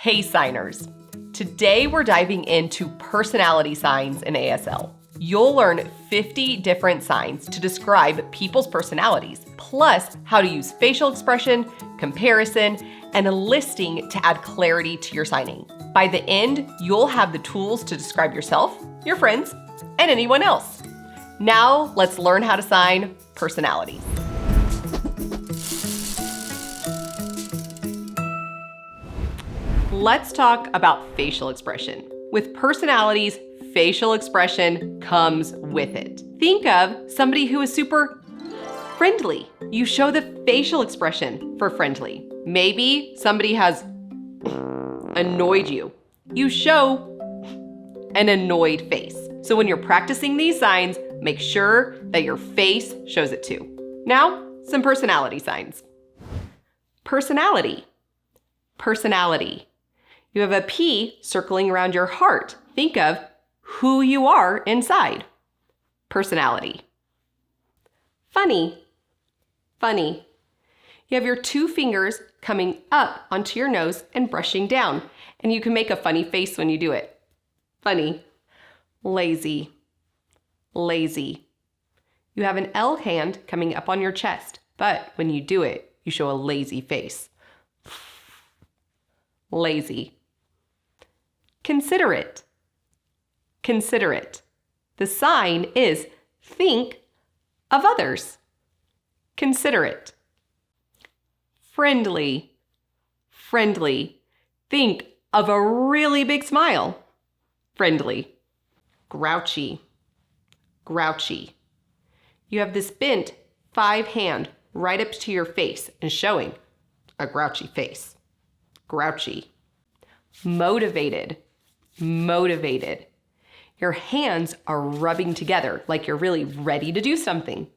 Hey signers! Today we're diving into personality signs in ASL. You'll learn 50 different signs to describe people's personalities, plus how to use facial expression, comparison, and a listing to add clarity to your signing. By the end, you'll have the tools to describe yourself, your friends, and anyone else. Now let's learn how to sign personalities. Let's talk about facial expression. With personalities, facial expression comes with it. Think of somebody who is super friendly. You show the facial expression for friendly. Maybe somebody has annoyed you. You show an annoyed face. So when you're practicing these signs, make sure that your face shows it too. Now, some personality signs. Personality. Personality. You have a P circling around your heart. Think of who you are inside. Personality. Funny. Funny. You have your two fingers coming up onto your nose and brushing down, and you can make a funny face when you do it. Funny. Lazy. Lazy. You have an L hand coming up on your chest, but when you do it, you show a lazy face. Lazy. Considerate. Considerate. The sign is think of others. Considerate. Friendly. Friendly. Think of a really big smile. Friendly. Grouchy. Grouchy. You have this bent 5 hand right up to your face and showing a grouchy face. Grouchy. Motivated. Motivated. Your hands are rubbing together like you're really ready to do something.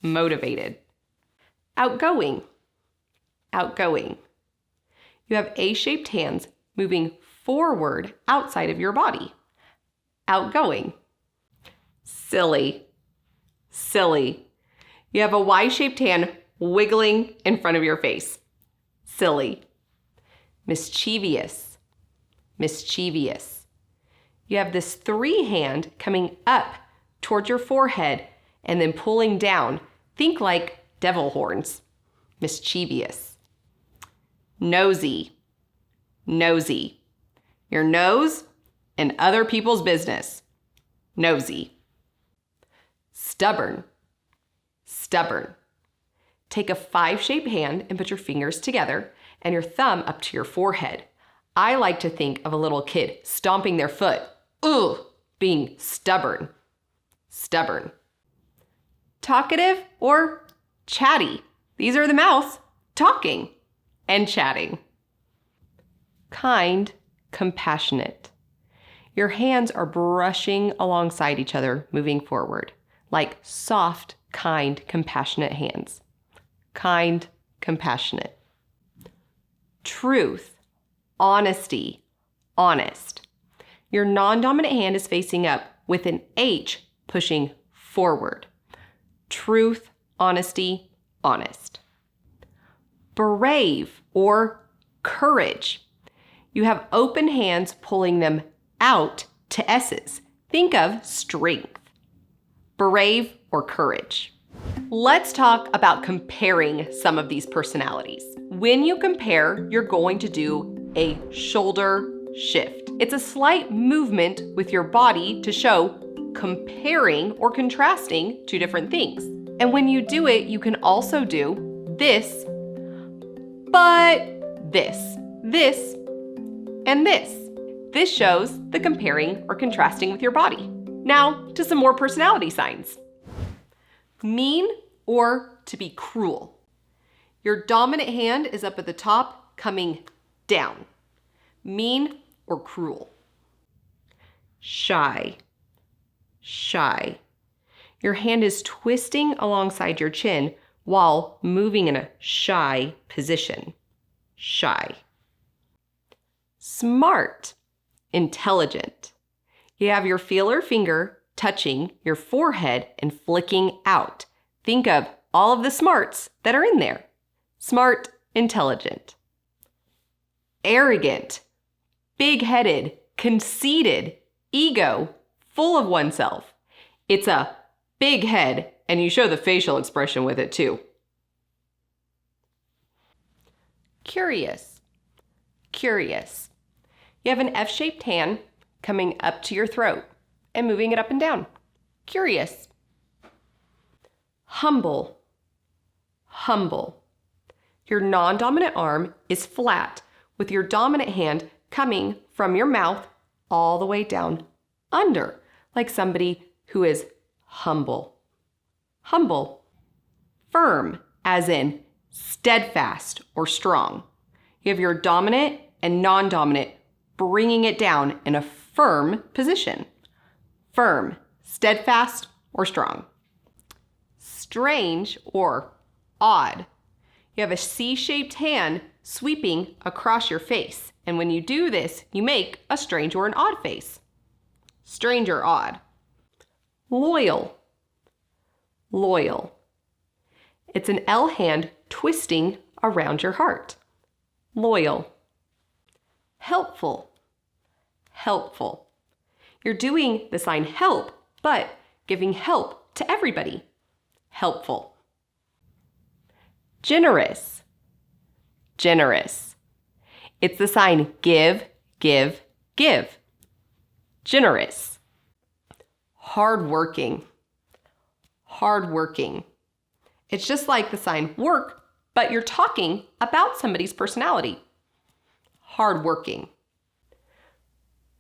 Motivated. Outgoing. Outgoing. You have A-shaped hands moving forward outside of your body. Outgoing. Silly. Silly. You have a Y-shaped hand wiggling in front of your face. Silly. Mischievous. Mischievous. You have this 3 hand coming up toward your forehead and then pulling down. Think like devil horns. Mischievous. Nosy. Nosy. Your nose in other people's business. Nosy. Stubborn. Stubborn. Take a 5-shaped hand and put your fingers together and your thumb up to your forehead. I like to think of a little kid stomping their foot. Ugh, being stubborn. Stubborn. Talkative or chatty. These are the mouths talking and chatting. Kind, compassionate. Your hands are brushing alongside each other, moving forward, like soft, kind, compassionate hands. Kind, compassionate. Truth, honesty, honest. Your non-dominant hand is facing up with an H pushing forward. Truth, honesty, honest. Brave or courage. You have open hands pulling them out to S's. Think of strength. Brave or courage. Let's talk about comparing some of these personalities. When you compare, you're going to do a shoulder shift. It's a slight movement with your body to show comparing or contrasting two different things. And when you do it, you can also do this, but this, and this. This shows the comparing or contrasting with your body. Now to some more personality signs. Mean or to be cruel. Your dominant hand is up at the top, coming down. Mean or cruel. Shy. Shy. Your hand is twisting alongside your chin while moving in a shy position. Shy. Smart. Intelligent. You have your feeler finger touching your forehead and flicking out. Think of all of the smarts that are in there. Smart, intelligent. Arrogant big-headed, conceited, ego, full of oneself. It's a big head, and you show the facial expression with it too. Curious. Curious. You have an F-shaped hand coming up to your throat and moving it up and down. Curious. Humble. Humble. Your non-dominant arm is flat with your dominant hand coming from your mouth all the way down under, like somebody who is humble. Humble. Firm, as in steadfast or strong. You have your dominant and non-dominant bringing it down in a firm position. Firm, steadfast, or strong. Strange or odd. You have a C-shaped hand sweeping across your face. And when you do this, you make a strange or an odd face. Strange or odd. Loyal. Loyal. It's an L hand twisting around your heart. Loyal. Helpful. Helpful. You're doing the sign help, but giving help to everybody. Helpful. Generous. Generous. It's the sign give, give, give. Generous. Hardworking. Hardworking. It's just like the sign work, but you're talking about somebody's personality. Hardworking.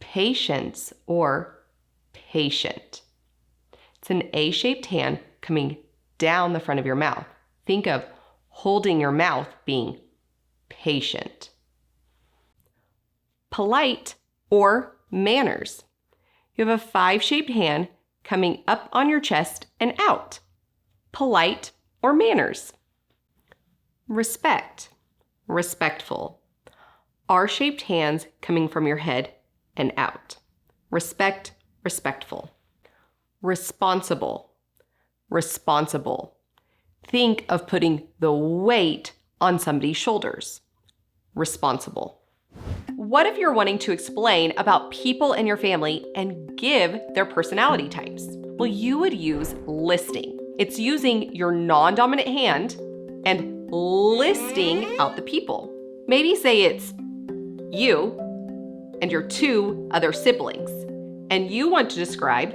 Patience or patient. It's an A-shaped hand coming down the front of your mouth. Think of holding your mouth being patient. Polite or manners. You have a 5-shaped hand coming up on your chest and out. Polite or manners. Respect. Respectful. R-shaped hands coming from your head and out. Respect, respectful. Responsible. Responsible. Think of putting the weight on somebody's shoulders. Responsible. What if you're wanting to explain about people in your family and give their personality types? Well, you would use listing. It's using your non-dominant hand and listing out the people. Maybe say it's you and your 2 other siblings, and you want to describe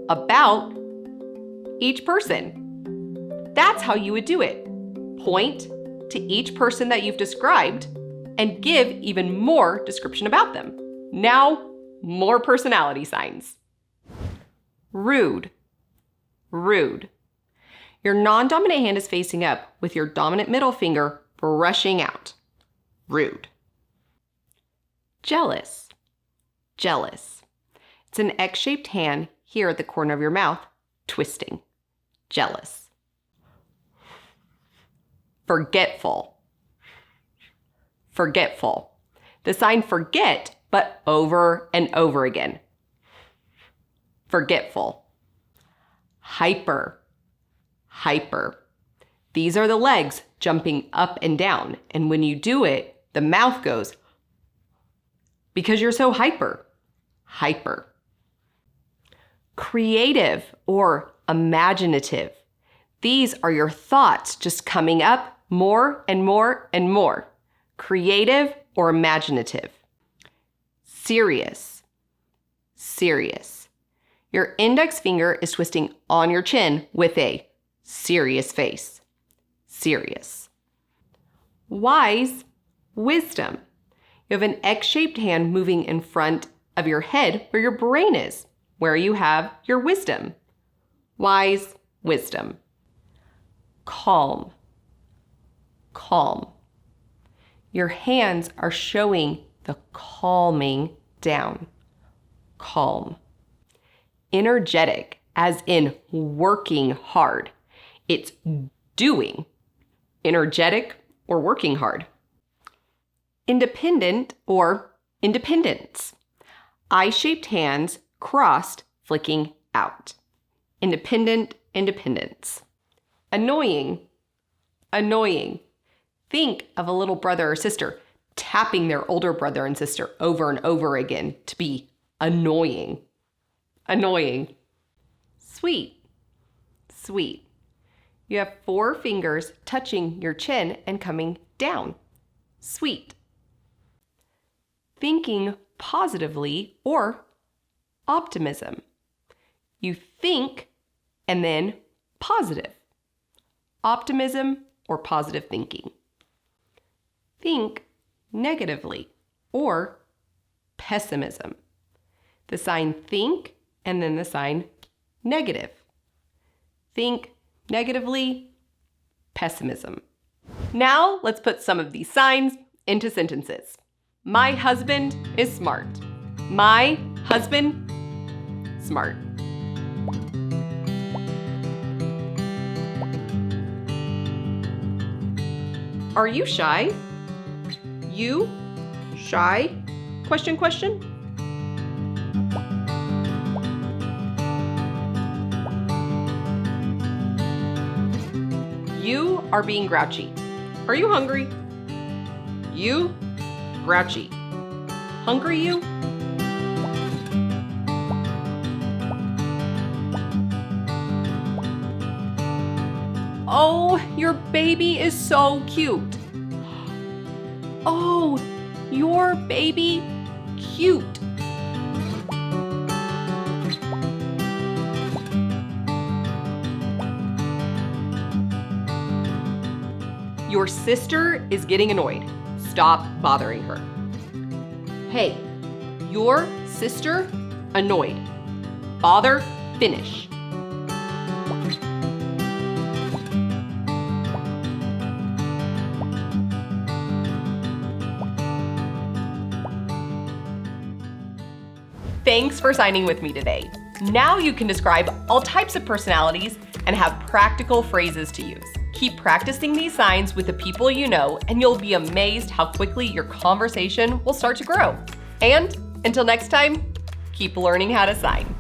about each person. That's how you would do it. Point to each person that you've described and give even more description about them. Now, more personality signs. Rude. Rude. Your non-dominant hand is facing up with your dominant middle finger brushing out. Rude. Jealous. Jealous. It's an X-shaped hand here at the corner of your mouth, twisting. Jealous. Forgetful. Forgetful. The sign forget, but over and over again. Forgetful. Hyper. Hyper. These are the legs jumping up and down, and when you do it, the mouth goes because you're so hyper. Hyper. Creative or imaginative. These are your thoughts just coming up more and more and more. Creative or imaginative. Serious. Serious. Your index finger is twisting on your chin with a serious face. Serious. Wise. Wisdom. You have an X-shaped hand moving in front of your head where your brain is, where you have your wisdom. Wise. Wisdom. Calm. Calm. Your hands are showing the calming down. Calm. Energetic, as in working hard. It's doing. Energetic or working hard. Independent or independence. I-shaped hands crossed, flicking out. Independent, independence. Annoying. Annoying. Think of a little brother or sister tapping their older brother and sister over and over again to be annoying. Annoying. Sweet. Sweet. You have 4 fingers touching your chin and coming down. Sweet. Thinking positively or optimism. You think and then positive. Optimism or positive thinking. Think negatively or pessimism. The sign think and then the sign negative. Think negatively, pessimism. Now let's put some of these signs into sentences. My husband is smart. My husband, smart. Are you shy? You, shy? Question, question. You are being grouchy. Are you hungry? You, grouchy. Hungry you? Oh, your baby is so cute. Oh, your baby cute. Your sister is getting annoyed. Stop bothering her. Hey, your sister annoyed. Bother, finish. Thanks for signing with me today. Now you can describe all types of personalities and have practical phrases to use. Keep practicing these signs with the people you know, and you'll be amazed how quickly your conversation will start to grow. And until next time, keep learning how to sign.